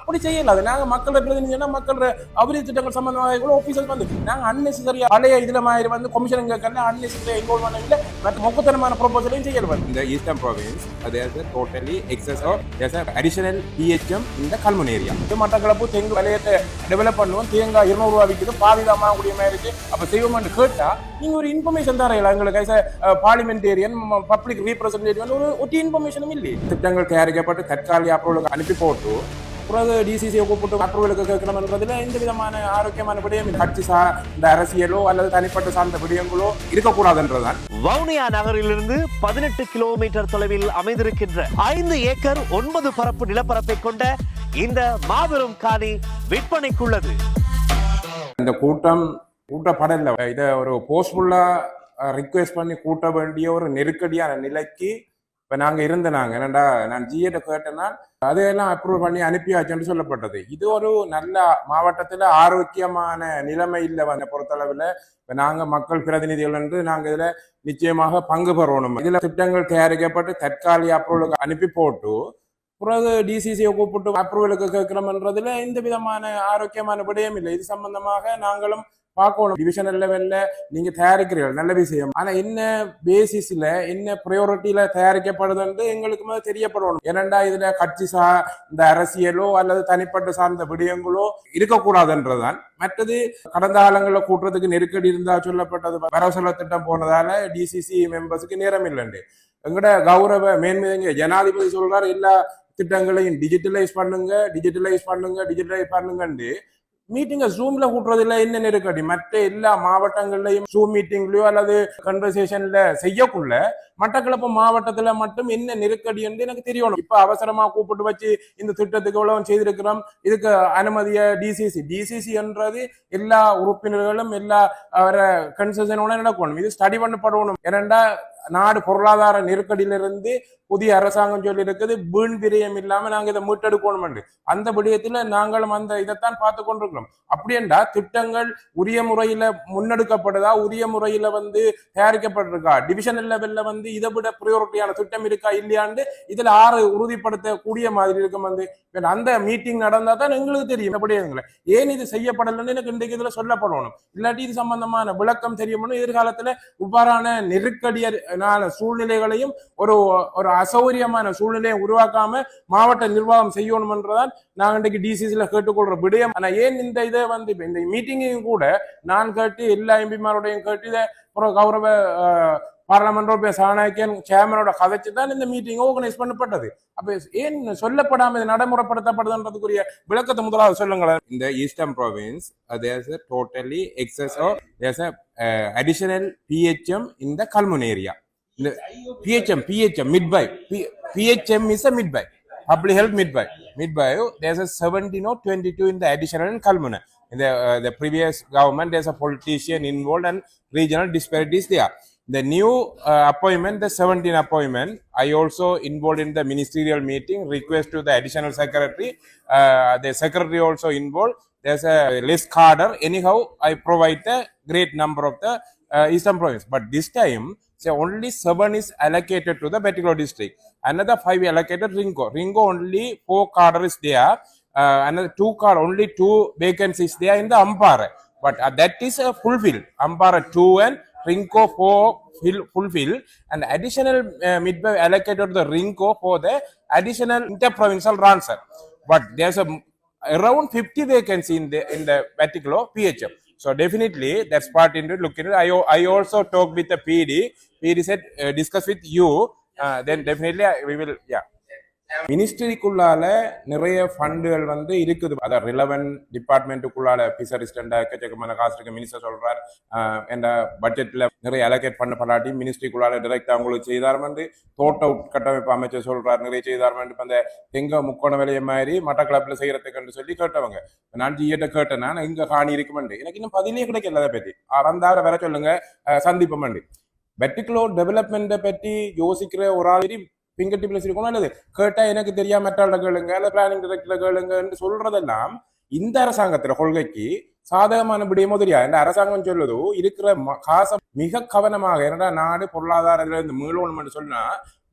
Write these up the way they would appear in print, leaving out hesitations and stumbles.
அப்படி செய்யல. அது நாங்க மக்கள் பிரதிநிதினா மக்கள் அபிவிருத்தி திட்டங்கள் சம்பந்தமாக ஆபீசர் வந்து நாங்க அன்னெசரியா பழைய இதுல மாதிரி வந்து கமிஷன் கேட்கல அன்னெசரியா இன்வால்வ்மென்ட் இல்ல மற்ற மொக்கத்தனமான ப்ரொபோசலையும் செய்யல. In the eastern province, there's a totally excess of there's an additional PHM in the Kalmun area. Batticaloa தெங்கு விலையத்தை டெவலப் பண்ணுவோம், தேங்காய் 200 ரூபா விற்குது, பாதிதமா கூடிய மாதிரி இருக்கு. அப்ப செய்வோம்னு கேட்டா நீங்க ஒரு இன்ஃபர்மேஷன் தரையில எங்களுக்கு பார்லிமெண்டேரியன் பப்ளிக் ரீப்ரசன்டேட்டிவ் ஒரு இன்ஃபர்மேஷனும் இல்லை. திட்டங்கள் தயாரிக்கப்பட்டு தற்காலிக அப்ரூவலுக்கு அனுப்பி போட்டு பிறகு டிசிசியை கூப்பிட்டு அப்ரூவலுக்கு கேட்கணும்ன்றதுல எந்த விதமான ஆரோக்கியமான விடயம் கட்சி இந்த அரசியலோ அல்லது தனிப்பட்ட சார்ந்த விடயங்களோ இருக்கக்கூடாதுன்றதுதான். வவுனியா நகரிலிருந்து 18 கிலோமீட்டர் தொலைவில் அமைந்திருக்கின்ற 5 ஏக்கர் 9 பரப்பு நிலப்பரப்பை கொண்ட இந்த மாபெரும் காணி விற்பனைக்குள்ளது. இந்த கூட்டப்படல இதை ஒரு போஸ்ட்ஃபுல்லா ரிக்வெஸ்ட் பண்ணி கூட்ட வேண்டிய ஒரு நெருக்கடியான நிலைக்கு இப்ப நாங்க இருந்தனாங்க. என்னடா நான் ஜிஏட்ட கேட்டேன்னா அதையெல்லாம் அப்ரூவ் பண்ணி அனுப்பியாச்சுன்னு சொல்லப்பட்டது. இது ஒரு நல்ல மாவட்டத்துல ஆரோக்கியமான நிலைமை இல்லை வந்த பொறுத்தளவுல. இப்ப நாங்க மக்கள் பிரதிநிதிகள் என்று நாங்க இதுல நிச்சயமாக பங்கு பெறணும். இதுல திட்டங்கள் தயாரிக்கப்பட்டு தற்காலிக அப்ரூவலுக்கு அனுப்பி போட்டு பிறகு டிசிசியை கூப்பிட்டு அப்ரூவலுக்கு கேட்கணும்ன்றதுல எந்த விதமான ஆரோக்கியமான விடயம் இல்லை. இது சம்பந்தமாக நாங்களும் பார்க்கணும். டிவிஷனல் லெவல்ல நீங்க தயாரிக்கிறீர்கள் நல்ல விஷயம், ஆனா என்ன பேசிஸ்ல என்ன ப்ரையாரிட்டியில தயாரிக்கப்படுதுன்னு எங்களுக்கு தெரியப்படணும். ஏனண்டா இதுல கட்சி இந்த அரசியலோ அல்லது தனிப்பட்ட சார்ந்த விடயங்களோ இருக்கக்கூடாதுன்றதுதான். மற்றது கடந்த காலங்களில் கூட்டுறதுக்கு நெருக்கடி இருந்தா சொல்லப்பட்டது வரவு திட்டம் போனதால டிசிசி மெம்பர்ஸுக்கு நேரம் இல்லைண்டு. எங்கட கௌரவ மேன்மைங்க ஜனாதிபதி சொல்றாரு எல்லா திட்டங்களையும் டிஜிட்டலைஸ் பண்ணுங்கன்னு. மீட்டிங்க ஜூம்ல கூட்டுறதுல என்ன நெருக்கடி? மற்ற எல்லா மாவட்டங்கள்லயும் ஜூம் மீட்டிங்லயோ அல்லது கன்வர்சேஷன்ல செய்யக்குள்ள மட்டக்களப்பு மாவட்டத்துல மட்டும் என்ன நெருக்கடி என்று எனக்கு தெரியணும். இப்ப அவசரமா கூப்பிட்டு வச்சு இந்த திட்டத்துக்கு எவ்வளவு செய்திருக்கிறோம், இதுக்கு அனுமதிய டிசிசி என்றது எல்லா உறுப்பினர்களும் எல்லா கன்செஷனோட நடக்கணும். இது ஸ்டடி பண்ணப்படணும். ஏனென்றா நாடு பொருளாதார நெருக்கடியிலிருந்து புதிய அரசாங்கம் சொல்லி இருக்குது வீண் விரயம் இல்லாம நாங்க இதை மீட்டெடுக்கணும். அந்த விடயத்துல நாங்களும் அந்த இதைத்தான் பார்த்து கொண்டிருக்கிறோம். அப்படி என்றா திட்டங்கள் உரிய முறையில முன்னெடுக்கப்படுதா, உரிய முறையில தயாரிக்கப்பட்டிருக்கா, டிவிஷனல் லெவல்ல இதை விட ப்ரையாரிட்டியான திட்டம் இருக்கா இல்லையாண்டு இதுல உறுதிப்படுத்தக்கூடிய மாதிரி இருக்கும். அந்த மீட்டிங் நடந்தா தான் எங்களுக்கு தெரியும் அப்படியே ஏன் இது செய்யப்படலன்னு எனக்கு இன்றைக்கு இதுல சொல்லப்படணும். இல்லாட்டி இது சம்பந்தமான விளக்கம் தெரியும். எதிர்காலத்துல இவ்வாறான நெருக்கடியான சூழ்நிலைகளையும் ஒரு அசௌகரியமான சூழ்நிலையை உருவாக்காம மாவட்ட நிர்வாகம் செய்யணும் என்றதான் நாங்க இன்றைக்கு டிசிசில கேட்டுக்கொள்ற விடயம். ஆனா ஏன் இந்த இதை இந்த மீட்டிங்கையும் கூட நான் கேட்டு எல்லா எம்பிமாரோடையும் கேட்டு இதை கௌரவ பார்லமெண்ட் சாணக்கியன் சேர்மனோட கதைச்சு தான் இந்த மீட்டிங் ஆர்கனைஸ் பண்ணப்பட்டது. அப்ப ஏன் சொல்லப்படாம இது நடைமுறைப்படுத்தப்படுதுன்றதுக்குரிய விளக்கத்தை முதலாவது சொல்லுங்களேன். இந்த eastern province there's a totally excess of there's a additional PHM in the Kalmun area. The PHM midby PHM is a midby public health midby there's a 17 or 22 in the additional in Kalmun. In the previous government there's a politician involved and regional disparities there. The new appointment, the 17 appointment, I also involved in the ministerial meeting, request to the additional secretary, the secretary also involved. There's a less cadre. Anyhow, I provide the great number of the eastern province. But this time, only 7 is allocated to the Bettiglow district. Another 5 allocated Ringo. Only 4 cadre is there. Another 2 cadre, only 2 vacancies there in the Ampara. But that is a fulfilled. Ampara 2 and Ringo 4 fulfill, and additional midby allocated to the Ringo for the additional interprovincial transfer. But there's around 50 vacancy in the particular PHM. So definitely that's part into looking at. I also talked with the PD. PD said discuss with you. Then definitely we will. Yeah. மினிஸ்ட்ரிக்குள்ளால நிறைய ஃபண்டுகள் இருக்குது. அதான் relevant டிபார்ட்மெண்ட்டுக்குள்ளால பிசரிஸ்டண்டா எக்கச்சக்கமான காசு இருக்கு. Minister சொல்றார் என்ற பட்ஜெட்ல நிறைய அலோகேட் பண்ணப்படாட்டி மினிஸ்ட்ரிக்குள்ளால டைரக்டா அவங்களுக்கு செய்தார். தோட்ட உட்கட்டமைப்பு அமைச்சர் சொல்றார் நிறைய செய்தார். அந்த எங்க முக்கோண வேலையை மாதிரி மட்டக்களப்பில் செய்யறதுக்குன்னு சொல்லி கேட்டவங்க. நான் ஜிஏட்ட கேட்டேன்னா இங்க காணி இருக்குமெண்டு எனக்கு இன்னும் பதிலே கிடைக்கல. அதை பற்றி வந்தார வர சொல்லுங்க சந்திப்போம். பெட்டிகுலோ டெவலப்மெண்ட்டை பற்றி யோசிக்கிற ஒரு ஆள் பிங்கர் டிப்ல இருக்கணும். அல்லது கேட்டா எனக்கு தெரியாம மெட்டால கேளுங்க அல்ல பிளானிங் டைரக்டர்ல கேளுங்க சொல்றதெல்லாம் இந்த அரசாங்கத்துல கொள்கைக்கு சாதகமான விடயமோ தெரியாது. இந்த அரசாங்கம் சொல்லுதோ இருக்கிற காசை மிக கவனமாக, ஏன்னா நாடு பொருளாதாரத்துல இருந்து மீளணும் சொன்னா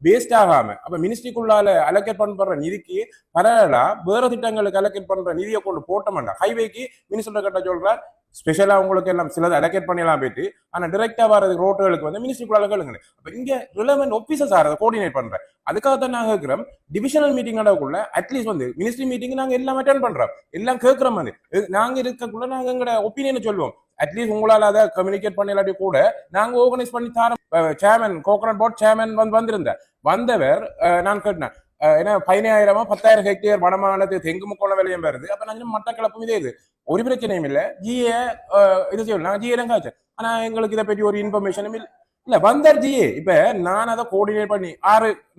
வேஸ்ட் ஆகாம அப்ப மினிஸ்ட்ரிக்குள்ளால அலோகேட் பண்ற நிதிக்கு பரவாயில்ல வேற திட்டங்களுக்கு அலோகேட் பண்ற நிதியை கொண்டு போட்ட மாட்டான். ஹைவேக்கு மினிஸ்டர் கிட்ட சொல்றார் ஸ்பெஷலா உங்களுக்கு எல்லாம் சிலது அலோகேட் பண்ணிடலாம் போயிட்டு ஆனா டைரக்டா வர ரோட்டுகளுக்கு வந்து மினிஸ்ட்ரிக்குள்ளால கேளுங்க. அப்ப இங்க ரிலவென்ட் ஆபீசர்ஸ் அதை கோஆர்டினேட் பண்றேன். அதுக்காக தான் நாங்க கேட்கிறோம் டிவிஷனல் மீட்டிங் நடக்குள்ள அட்லீஸ்ட் வந்து மினிஸ்ட்ரி மீட்டிங் நாங்க எல்லாம் அட்டென்ட் பண்றோம், எல்லாம் கேட்கிறோம். வந்து நாங்க இருக்கக்குள்ள நாங்க எங்களோட ஒப்பீனியனை சொல்லுவோம். அட்லீஸ்ட் உங்களால அதை கம்யூனிகேட் பண்ணலாட்டி கூட நாங்க ஆர்கனைஸ் பண்ணி தரோம். சேர்மன் கோகனட் போர்ட் சேர்மன் வந்திருந்தார். வந்தவர் நான் கேட்டேன் ஏன்னா 15,000 10,000 வடமாநிலத்துக்கு தெங்கு முக்கோண விலையும் வருது. அப்ப நாங்க மட்டக்களப்பும் இதே இது ஒரு பிரச்சனையும் இல்லை. ஜிஏ இது செய்யணும், நாங்க ஜிஏ தான் காய்ச்சேன். ஆனா எங்களுக்கு இதை பற்றி ஒரு இன்ஃபர்மேஷனும் இல்ல வந்தார் ஜிஏ. இப்ப நான் அதை கோஆர்டினேட் பண்ணி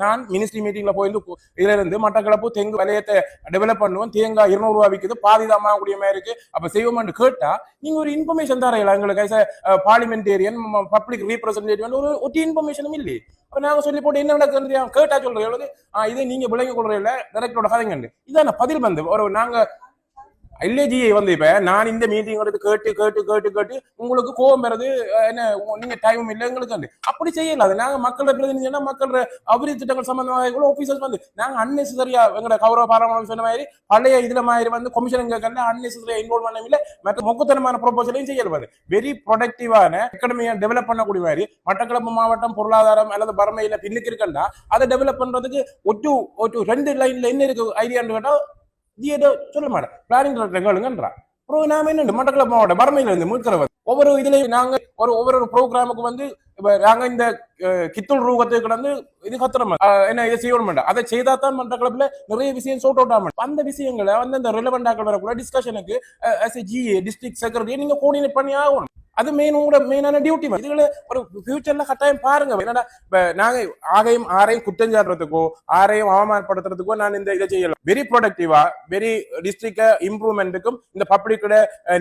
நான் மினிஸ்ட்ரி மீட்டிங்ல போயிருந்து இதுல இருந்து மட்டக்களப்பு தெங்கு விலையத்தை டெவலப் பண்ணுவோம், தேங்காய் 200 ரூபா விற்குது, பாதிதாமா கூடிய மாதிரி இருக்கு, அப்ப செய்வோம்னு கேட்டா நீங்க ஒரு இன்ஃபர்மேஷன் தரையில எங்களுக்கு பார்லிமெண்டேரியன் பப்ளிக் ரீப்ரசன்டேட்டிவ் ஒரு இன்ஃபர்மேஷனும் இல்லையே. அப்ப நாங்க சொல்லி போட்டு என்ன நடக்குது கேட்டா சொல்றேன் எவ்வளவு இதை நீங்க விளங்கி கொள்றீங்களா டைரக்டரோட கதைங்க இதான் பதில் வந்து ஒரு நாங்க எல்ஏஜியை வந்து இப்ப நான் இந்த மீட்டிங் எடுத்து கேட்டு கேட்டு கேட்டு கேட்டு உங்களுக்கு கோபம் வருது என்ன நீங்க டைம் இல்லை எங்களுக்கு வந்து அப்படி செய்யல. அது நாங்க மக்கள் பிரதிநிதினா மக்கள் அபிவிருத்தி திட்டங்கள் சம்பந்தமாக ஆபீசர்ஸ் வந்து நாங்க அன்னெசரியா எங்களோட கௌரவ பாராளுமன்றம் சொன்ன மாதிரி பழைய இதுல மாதிரி வந்து கொமிஷன் கேட்கல அன்னெசரியா இன்வால்வ் பண்ண இல்லை. மற்ற மொக்கத்தனமான ப்ரொபோசலையும் செய்யல. வெரி ப்ரொடக்டிவான எக்கனமியை டெவலப் பண்ணக்கூடிய மாதிரி மட்டக்களப்பு மாவட்டம் பொருளாதாரம் அல்லது வறுமையில பின்னுக்கு இருக்கண்டா அதை டெவலப் பண்றதுக்கு ஒட்டு 2 லைன்ல என்ன இருக்கு ஐடியான்னு கேட்டா சொல்ல மாட்டேன் பிளானிங் கேளுங்கன்றா. அப்புறம் நாம என்ன மட்டக்களப்பு மாவட்ட வறுமையில இருந்து மீட்கிறவர் ஒவ்வொரு இதுலயும் நாங்க ஒவ்வொரு ப்ரோக்ராமுக்கு வந்து நாங்க இந்த கித்துள் ரூபத்துக்கு வந்து இது கத்துறோம் என்ன இதை செய்ய மாட்டோம். அதை செய்தா தான் மட்டக்களப்புல நிறைய விஷயம் சோட் அவுட் ஆகும். அந்த விஷயங்களை வந்து இந்த ரிலவெண்டாக்கள் வரக்கூட டிஸ்கஷனுக்கு ஜிஏ டிஸ்ட்ரிக்ட் செக்ரட்டரி நீங்க கோஆர்டினேட் பண்ணி ஆகணும். அது மெயினான டியூட்டி. இதுல ஒரு ஃபியூச்சர்ல கட்டாயம் பாருங்க. என்னடா நாங்க ஆரையும் குற்றஞ்சாடுறதுக்கோ ஆரையும் அவமானப்படுத்துறதுக்கோ நான் இந்த இதை செய்யலாம். வெரி ப்ரொடக்டிவா வெரி டிஸ்ட்ரிக்ட் இம்ப்ரூவ்மெண்ட்டுக்கும் இந்த பப்ளிக்கோட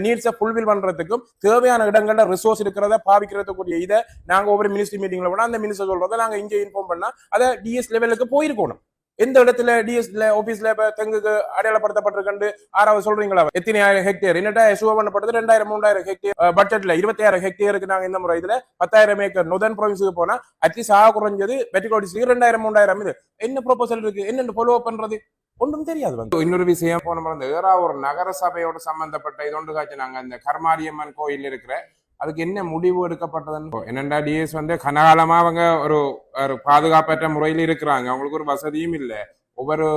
நீட்ஸை ஃபுல்ஃபில் பண்றதுக்கும் தேவையான இடங்கள்ல ரிசோர்ஸ் இருக்கிறத பாவிக்கிறதுக்குரிய இதை நாங்க ஒவ்வொரு மினிஸ்ட்ரி மீட்டிங்ல போனா அந்த மினிஸ்டர் சொல்றதை நாங்க இங்கே இன்ஃபார்ம் பண்ணா அதை டிஎஸ் லெவலுக்கு போயிருக்கணும். எந்த இடத்துல டிஎஸ்ல ஆபீஸ்ல தெங்குக்கு அடையாளப்படுத்தப்பட்டிருக்கு 6வது சொல்றீங்களா எத்தனை 1000 ஹெக்டேர் என்னட்டா எசுவ பண்ணப்பட்டது 2000-3000 ஹெக்டேர் பட்ஜெட்ல 26,000 ஹெக்டேருக்கு நாங்க இந்த முறை இதுல 10,000 ஏக்கர் நொதன் ப்ரொவின்ஸுக்கு போனா அட்லீஸ்ட் குறைஞ்சது வெட்டிகோ டிஸ்ட்ரிக்ட் 2000-3000 இது என்ன ப்ரொபோசல் இருக்கு என்னென்ன ஃபாலோ பண்றது ஒன்றும் தெரியாது. வந்து இன்னொரு விஷயம் போன வந்து ஒரு நகர சபையோட சம்பந்தப்பட்ட இதொன்று காட்சி நாங்க இந்த கர்மாரியம்மன் கோயில் இருக்கிற அதுக்கு என்ன முடிவு எடுக்கப்பட்டதுன்னு என்னண்டா டிஎஸ் வந்து கனகாலமா அவங்க ஒரு பாதுகாப்பற்ற முறையில் இருக்கிறாங்க. அவங்களுக்கு ஒரு வசதியும் இல்லை. ஒவ்வொரு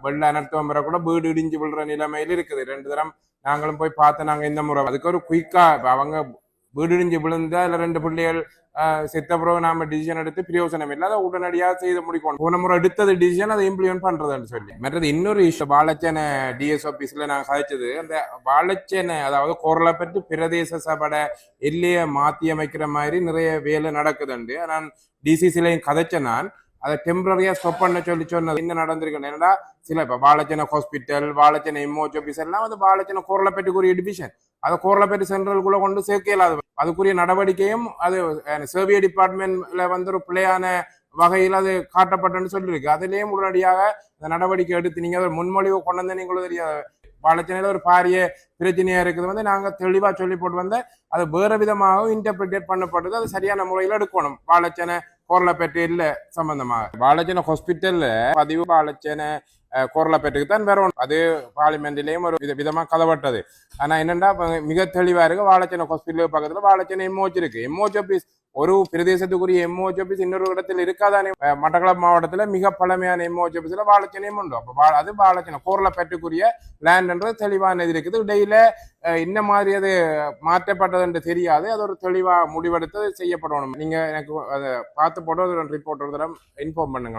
வெள்ள அனர்த்தம் வர கூட வீடு இடிஞ்சு விழுற நிலைமையில இருக்குது. 2 தரம் நாங்களும் போய் பார்த்து நாங்க இந்த முறை அதுக்கு ஒரு குயிக்கா அவங்க வீடு இடிஞ்சு விழுந்தா இல்ல 2 பிள்ளைகள் செத்த பிறகு நாம டிசிஷன் எடுத்து பிரயோசனம் இல்லை. அதை உடனடியாக செய்து முடிக்கணும். போன முறை எடுத்தது டிசிஷன் அதை இம்ப்ளிமெண்ட் பண்றதுன்னு சொல்லி. மற்றது இன்னொரு இஷ்யூ வாழைச்சேனை டிஎஸ் ஆபீஸ்ல நாங்க கதைச்சது அந்த வாழைச்சேனை அதாவது கோரளைப்பட்டு பிரதேச சபை எல்லையை மாத்தி அமைக்கிற மாதிரி நிறைய வேலை நடக்குதுண்டு. நான் டிசிசிலையும் கதைச்சேன். நான் அதை டெம்பரரியா ஸ்டாப் பண்ண சொன்னது என்ன நடந்திருக்கு என்னன்னா சில இப்ப Valaichchenai hospital Valaichchenai MOH office எல்லாம் வந்து வாழைச்சேனை கோரளைப்பேட்டுக்குரிய டிவிஷன் அதை கோரளைப்பேட்டு சென்ட்ரலுக்குள்ள கொண்டு சேர்க்கலாது. அதுக்குரிய நடவடிக்கையும் அது சர்வே டிபார்ட்மெண்ட்ல வந்து ஒரு பிள்ளையான வகையில் அது காட்டப்பட்டன்னு சொல்லியிருக்கு. அதுலயும் உடனடியாக அந்த நடவடிக்கை எடுத்து நீங்க ஒரு முன்மொழிவு கொண்டு வந்து நீங்களும் தெரியாது வாழைச்சேனையில ஒரு பாரிய பிரச்சனையா இருக்குது வந்து நாங்க தெளிவா சொல்லி போட்டு வந்து அது வேற விதமாக இன்டர்பிரேட் பண்ணப்பட்டது. அது சரியான முறையில் எடுக்கணும். வாழைச்சேனை கோரளைப்பேட்டு இல்ல சம்பந்தமாக வாழைச்சேனை ஹாஸ்பிட்டல்ல பதிவு வாழைச்சேனை கோரளைப்பேட்டுக்கு தான் வேற ஒன்று அது பார்லிமெண்ட்லயும் ஒரு விதமா கதவட்டது. ஆனா என்னண்டா மிக தெளிவா இருக்கு வாழைச்சேனை ஹாஸ்பிட்டல் பக்கத்துல வாழைச்சேனை எம்ஓஹெச் இருக்கு. எம்ஓஹெச் ஆபீஸ் ஒரு பிரதேசத்துக்குரிய எம்ஓஹெச் ஆபீஸ் இன்னொரு இடத்துல இருக்காதானே. மட்டக்களப்பு மாவட்டத்துல மிக பழமையான எம்ஓஹெச் ஆபீஸ்ல வாழைச்சேனையும் உண்டு. அப்ப அது வாழைச்சேனை கோரளைப்பேட்டுக்குரிய லேண்ட்ன்றது தெளிவான இது இருக்குது. இடையில என்ன மாதிரி அது மாற்றப்பட்டதுன்னு தெரியாது. அது ஒரு தெளிவா முடிவெடுத்து செய்யப்படணும். நீங்க எனக்கு அதை பார்த்து போட்டு ஒரு ரிப்போர்ட் ஒரு தரம் இன்ஃபார்ம் பண்ணுங்க.